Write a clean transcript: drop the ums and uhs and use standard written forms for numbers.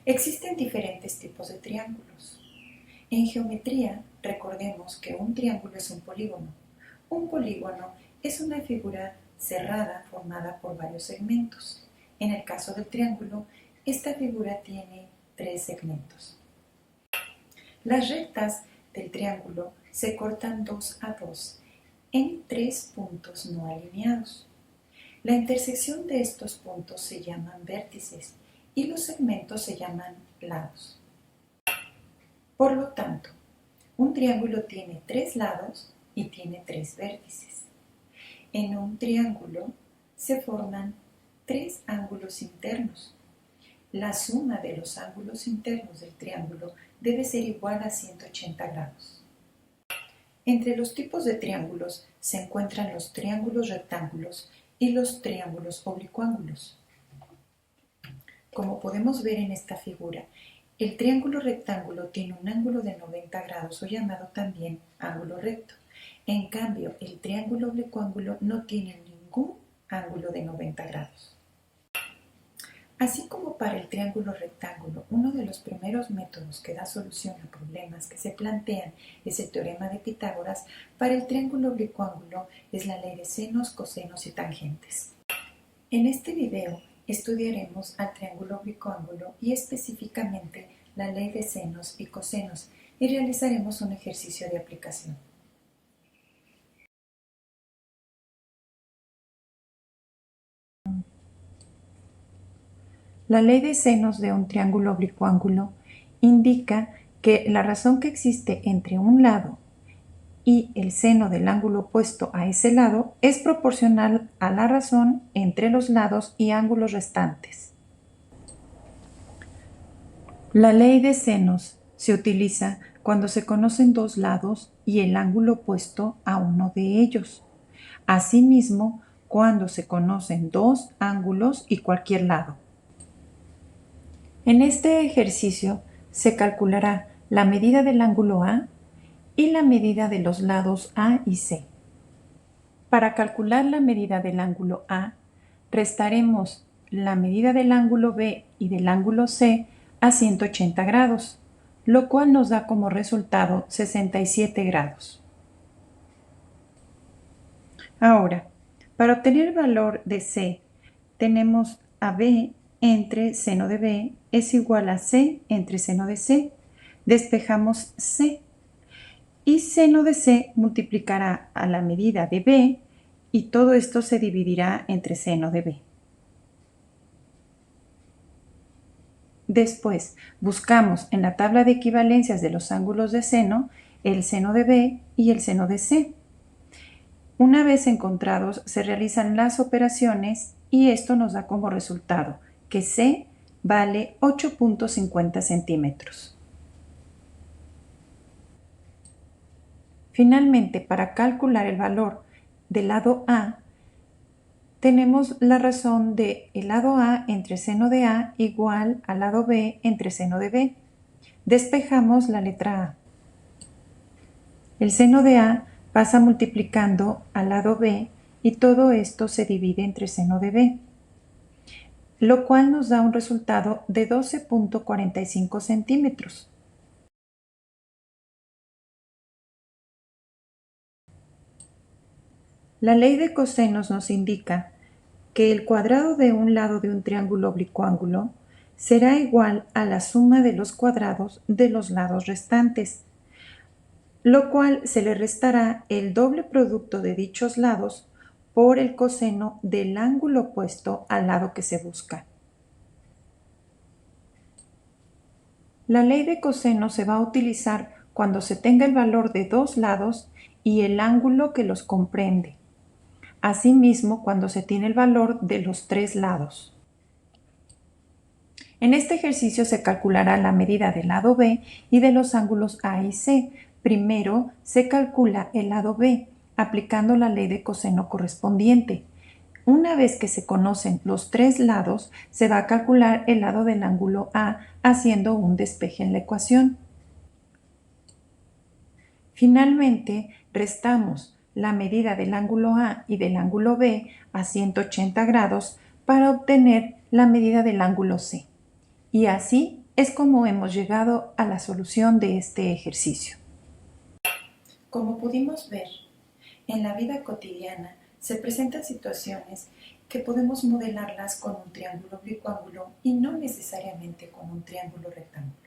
Existen diferentes tipos de triángulos. En geometría, recordemos que un triángulo es un polígono. Un polígono es una figura cerrada formada por varios segmentos. En el caso del triángulo, esta figura tiene 3 segmentos. Las rectas del triángulo se cortan 2 a 2 en 3 puntos no alineados. La intersección de estos puntos se llaman vértices y los segmentos se llaman lados. Por lo tanto, un triángulo tiene 3 lados y tiene 3 vértices. En un triángulo se forman 3 ángulos internos. La suma de los ángulos internos del triángulo debe ser igual a 180 grados. Entre los tipos de triángulos se encuentran los triángulos rectángulos y los triángulos oblicuángulos. Como podemos ver en esta figura, el triángulo rectángulo tiene un ángulo de 90 grados o llamado también ángulo recto. En cambio, el triángulo oblicuángulo no tiene ningún ángulo de 90 grados. Así como para el triángulo rectángulo, uno de los primeros métodos que da solución a problemas que se plantean es el teorema de Pitágoras, para el triángulo oblicuángulo es la ley de senos, cosenos y tangentes. En este video estudiaremos al triángulo oblicuángulo y específicamente la ley de senos y cosenos y realizaremos un ejercicio de aplicación. La ley de senos de un triángulo oblicuángulo indica que la razón que existe entre un lado y el seno del ángulo opuesto a ese lado es proporcional a la razón entre los lados y ángulos restantes. La ley de senos se utiliza cuando se conocen dos lados y el ángulo opuesto a uno de ellos. Asimismo, cuando se conocen dos ángulos y cualquier lado. En este ejercicio se calculará la medida del ángulo A y la medida de los lados A y C. Para calcular la medida del ángulo A, restaremos la medida del ángulo B y del ángulo C a 180 grados, lo cual nos da como resultado 67 grados. Ahora, para obtener el valor de C, tenemos a B entre seno de B es igual a C entre seno de C. Despejamos C. Y seno de C multiplicará a la medida de B y todo esto se dividirá entre seno de B. Después, buscamos en la tabla de equivalencias de los ángulos de seno el seno de B y el seno de C. Una vez encontrados, se realizan las operaciones y esto nos da como resultado que C vale 8.50 centímetros. Finalmente, para calcular el valor del lado A, tenemos la razón de el lado A entre seno de A igual al lado B entre seno de B. Despejamos la letra A. El seno de A pasa multiplicando al lado B y todo esto se divide entre seno de B, lo cual nos da un resultado de 12.45 centímetros. La ley de cosenos nos indica que el cuadrado de un lado de un triángulo oblicuángulo será igual a la suma de los cuadrados de los lados restantes, lo cual se le restará el doble producto de dichos lados por el coseno del ángulo opuesto al lado que se busca. La ley de coseno se va a utilizar cuando se tenga el valor de dos lados y el ángulo que los comprende. Asimismo, cuando se tiene el valor de los tres lados. En este ejercicio se calculará la medida del lado B y de los ángulos A y C. Primero se calcula el lado B, aplicando la ley de coseno correspondiente. Una vez que se conocen los tres lados, se va a calcular el lado del ángulo A haciendo un despeje en la ecuación. Finalmente, restamos la medida del ángulo A y del ángulo B a 180 grados para obtener la medida del ángulo C. Y así Es como hemos llegado a la solución de este ejercicio. Como pudimos ver, en la vida cotidiana se presentan situaciones que podemos modelarlas con un triángulo oblicuángulo y no necesariamente con un triángulo rectángulo.